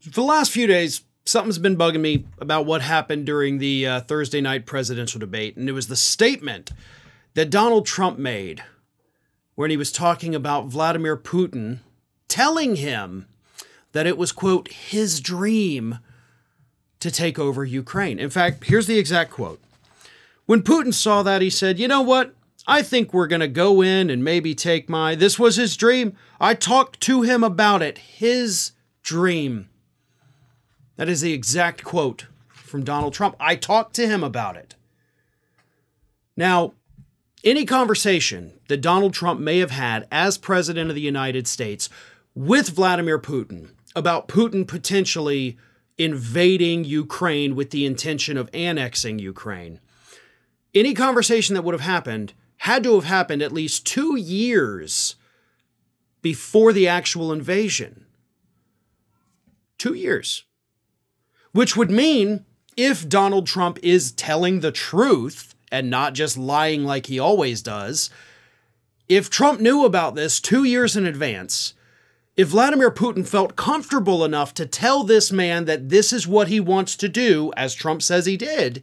For the last few days, something's been bugging me about what happened during the Thursday night presidential debate, and it was the statement that Donald Trump made when he was talking about Vladimir Putin, telling him that it was, quote, his dream to take over Ukraine. In fact, here's the exact quote. When Putin saw that, he said, you know what? I think we're going to go in and maybe take this was his dream. I talked to him about it. His dream. That is the exact quote from Donald Trump. I talked to him about it. Now, any conversation that Donald Trump may have had as president of the United States with Vladimir Putin about Putin potentially invading Ukraine with the intention of annexing Ukraine, any conversation that would have happened had to have happened at least 2 years before the actual invasion. 2 years. Which would mean if Donald Trump is telling the truth and not just lying like he always does, if Trump knew about this 2 years in advance, if Vladimir Putin felt comfortable enough to tell this man that this is what he wants to do, as Trump says he did,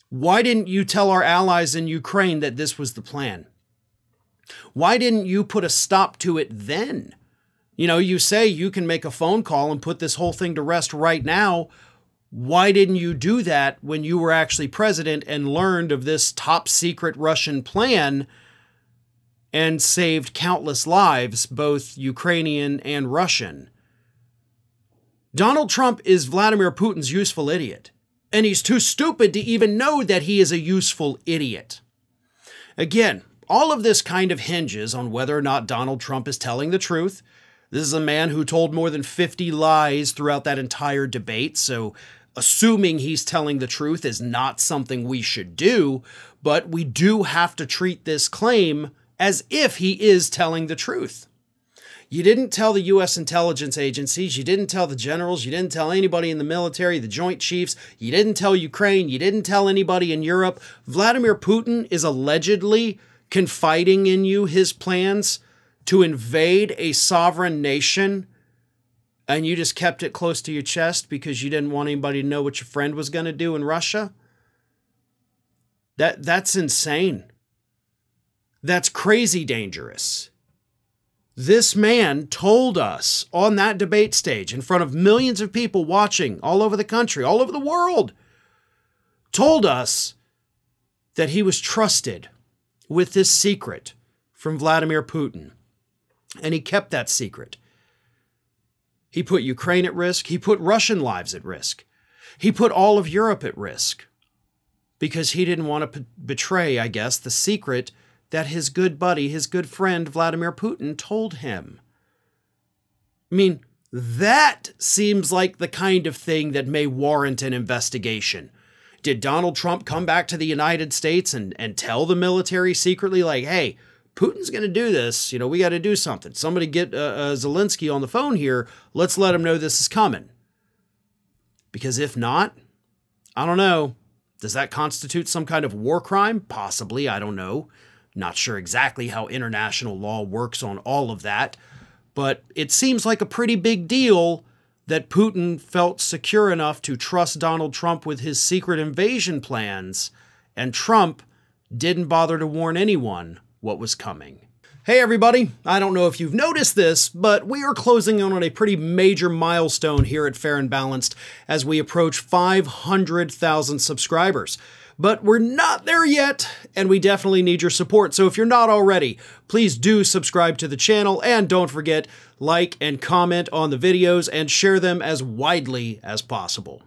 why didn't you tell our allies in Ukraine that this was the plan? Why didn't you put a stop to it then? You know, you say you can make a phone call and put this whole thing to rest right now. Why didn't you do that when you were actually president and learned of this top secret Russian plan and saved countless lives, both Ukrainian and Russian? Donald Trump is Vladimir Putin's useful idiot, and he's too stupid to even know that he is a useful idiot. Again, all of this kind of hinges on whether or not Donald Trump is telling the truth. This is a man who told more than 50 lies throughout that entire debate, so assuming he's telling the truth is not something we should do, but we do have to treat this claim as if he is telling the truth. You didn't tell the U.S. intelligence agencies, you didn't tell the generals, you didn't tell anybody in the military, the Joint Chiefs, you didn't tell Ukraine, you didn't tell anybody in Europe. Vladimir Putin is allegedly confiding in you his plans to invade a sovereign nation, and you just kept it close to your chest because you didn't want anybody to know what your friend was going to do in Russia? That's insane. That's crazy dangerous. This man told us on that debate stage in front of millions of people watching all over the country, all over the world, told us that he was trusted with this secret from Vladimir Putin. And he kept that secret. He put Ukraine at risk. He put Russian lives at risk. He put all of Europe at risk because he didn't want to betray, I guess, the secret that his good buddy, his good friend, Vladimir Putin told him. I mean, that seems like the kind of thing that may warrant an investigation. Did Donald Trump come back to the United States and tell the military secretly, like, hey, Putin's going to do this, you know, we got to do something. Somebody get Zelensky on the phone here. Let's let him know this is coming. Because if not, I don't know. Does that constitute some kind of war crime? Possibly, I don't know. Not sure exactly how international law works on all of that. But it seems like a pretty big deal that Putin felt secure enough to trust Donald Trump with his secret invasion plans, and Trump didn't bother to warn anyone what was coming. Hey everybody, I don't know if you've noticed this, but we are closing in on a pretty major milestone here at Fair and Balanced as we approach 500,000 subscribers. But we're not there yet, and we definitely need your support. So if you're not already, please do subscribe to the channel, and don't forget, like and comment on the videos and share them as widely as possible.